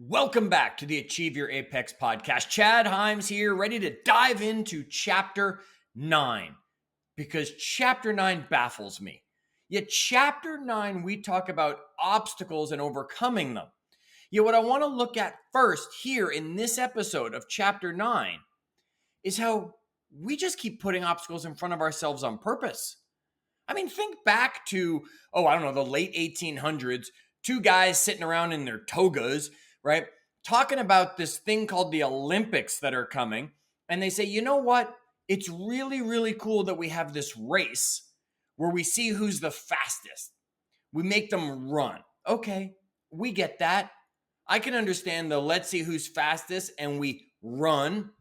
Welcome back to the Achieve Your Apex podcast. Chad Hyams here, ready to dive into chapter 9 because chapter 9 baffles me. Yet chapter 9, we talk about obstacles and overcoming them. Yet what I want to look at first here in this episode of chapter 9 is how we just keep putting obstacles in front of ourselves on purpose. I mean, think back to, the late 1800s, two guys sitting around in their togas, right? Talking about this thing called the Olympics that are coming. And they say, you know what? It's really, really cool that we have this race where we see who's the fastest. We make them run. Okay, we get that. I can understand the let's see who's fastest and we run.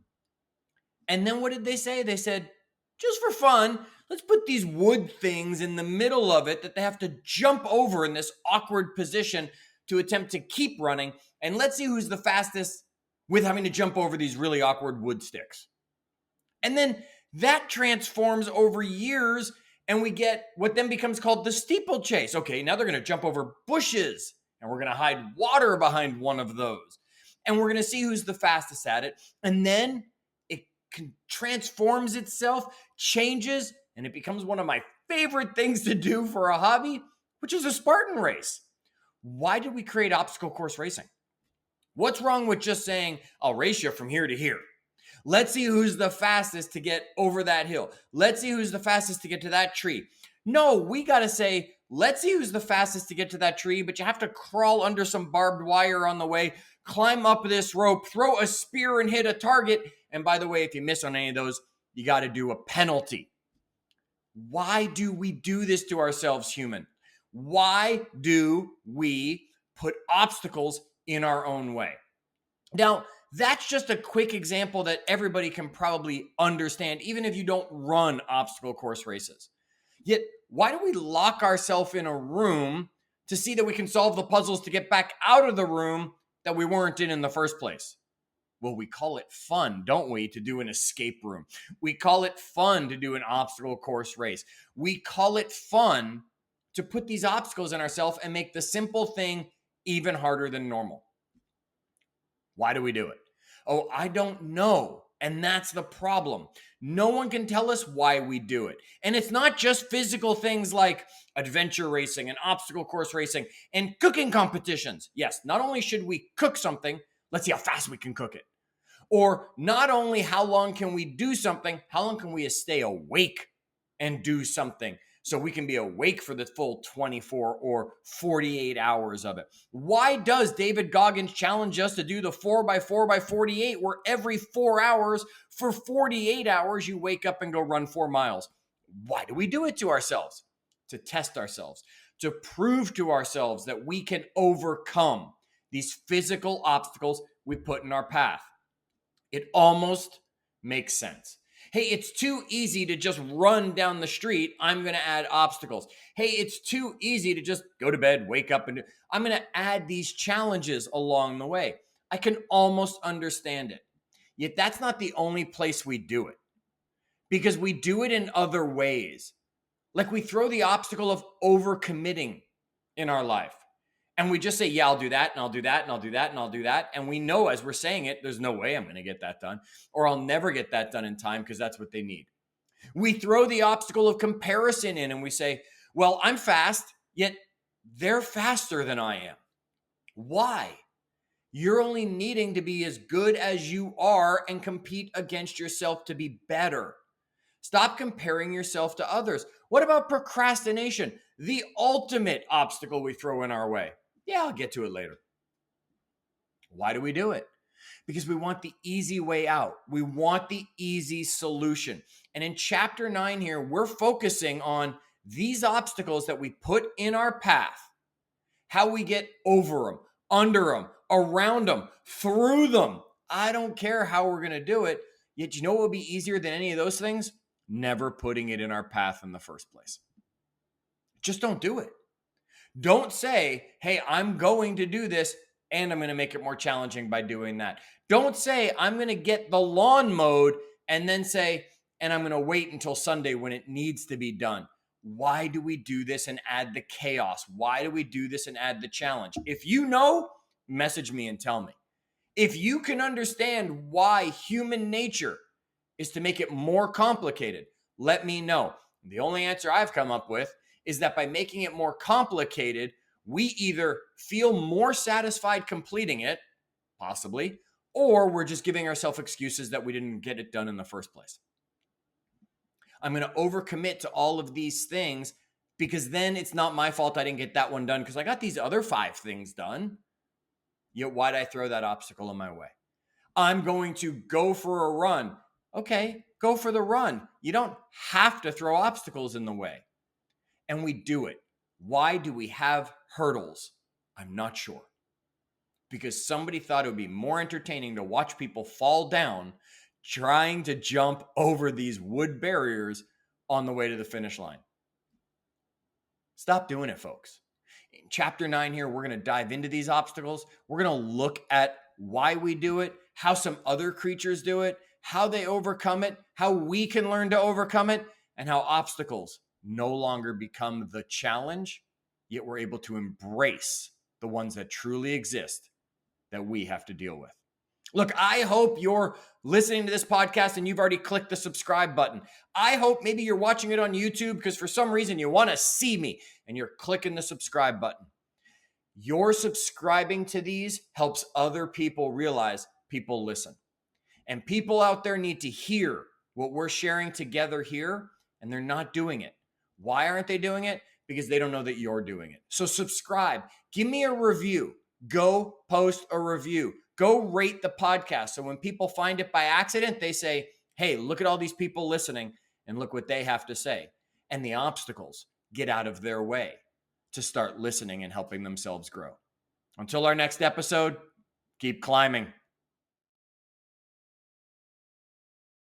And then what did they say? They said, just for fun, let's put these wood things in the middle of it that they have to jump over in this awkward position to attempt to keep running. And let's see who's the fastest with having to jump over these really awkward wood sticks. And then that transforms over years and we get what then becomes called the steeplechase. Okay, now they're going to jump over bushes and we're going to hide water behind one of those. And we're going to see who's the fastest at it. And then transforms itself, changes, and it becomes one of my favorite things to do for a hobby, which is a Spartan race. Why did we create obstacle course racing? What's wrong with just saying, I'll race you from here to here? Let's see who's the fastest to get over that hill. Let's see who's the fastest to get to that tree. No, we got to say, let's see who's the fastest to get to that tree, but you have to crawl under some barbed wire on the way, climb up this rope, throw a spear and hit a target. And by the way, if you miss on any of those, you got to do a penalty. Why do we do this to ourselves, human? Why do we put obstacles in our own way? Now, that's just a quick example that everybody can probably understand, even if you don't run obstacle course races. Yet, why do we lock ourselves in a room to see that we can solve the puzzles to get back out of the room that we weren't in the first place? Well, we call it fun, don't we, to do an escape room. We call it fun to do an obstacle course race. We call it fun to put these obstacles in ourselves and make the simple thing even harder than normal. Why do we do it? Oh, I don't know. And that's the problem. No one can tell us why we do it. And it's not just physical things like adventure racing and obstacle course racing and cooking competitions. Yes, not only should we cook something, let's see how fast we can cook it. Or not only how long can we do something, how long can we stay awake and do something so we can be awake for the full 24 or 48 hours of it. Why does David Goggins challenge us to do the 4x4x48 where every 4 hours for 48 hours you wake up and go run 4 miles? Why do we do it to ourselves? To test ourselves, to prove to ourselves that we can overcome these physical obstacles we put in our path. It almost makes sense. Hey, it's too easy to just run down the street. I'm going to add obstacles. Hey, it's too easy to just go to bed, wake up, and I'm going to add these challenges along the way. I can almost understand it. Yet that's not the only place we do it, because we do it in other ways. Like we throw the obstacle of overcommitting in our life. And we just say, yeah, I'll do that, and I'll do that, and I'll do that, and I'll do that. And we know as we're saying it, there's no way I'm going to get that done, or I'll never get that done in time because that's what they need. We throw the obstacle of comparison in and we say, well, I'm fast, yet they're faster than I am. Why? You're only needing to be as good as you are and compete against yourself to be better. Stop comparing yourself to others. What about procrastination? The ultimate obstacle we throw in our way. Yeah, I'll get to it later. Why do we do it? Because we want the easy way out. We want the easy solution. And in chapter 9 here, we're focusing on these obstacles that we put in our path, how we get over them, under them, around them, through them. I don't care how we're going to do it. Yet you know what would be easier than any of those things? Never putting it in our path in the first place. Just don't do it. Don't say, hey, I'm going to do this and I'm going to make it more challenging by doing that. Don't say, I'm going to get the lawn mowed and then say, and I'm going to wait until Sunday when it needs to be done. Why do we do this and add the chaos? Why do we do this and add the challenge? If you know, message me and tell me. If you can understand why human nature is to make it more complicated, let me know. The only answer I've come up with is that by making it more complicated, we either feel more satisfied completing it, possibly, or we're just giving ourselves excuses that we didn't get it done in the first place. I'm going to overcommit to all of these things because then it's not my fault I didn't get that one done because I got these other 5 things done. Yet why'd I throw that obstacle in my way? I'm going to go for a run. Okay, go for the run. You don't have to throw obstacles in the way. And we do it. Why do we have hurdles? I'm not sure. Because somebody thought it would be more entertaining to watch people fall down trying to jump over these wood barriers on the way to the finish line. Stop doing it, folks. In chapter 9 here, we're going to dive into these obstacles. We're going to look at why we do it, how some other creatures do it, how they overcome it, how we can learn to overcome it, and how obstacles no longer become the challenge, yet we're able to embrace the ones that truly exist that we have to deal with. Look, I hope you're listening to this podcast and you've already clicked the subscribe button. I hope maybe you're watching it on YouTube because for some reason you want to see me and you're clicking the subscribe button. Your subscribing to these helps other people realize people listen. And people out there need to hear what we're sharing together here, and they're not doing it. Why aren't they doing it? Because they don't know that you're doing it. So subscribe. Give me a review. Go post a review. Go rate the podcast. So when people find it by accident, they say, hey, look at all these people listening and look what they have to say. And the obstacles get out of their way to start listening and helping themselves grow. Until our next episode, keep climbing.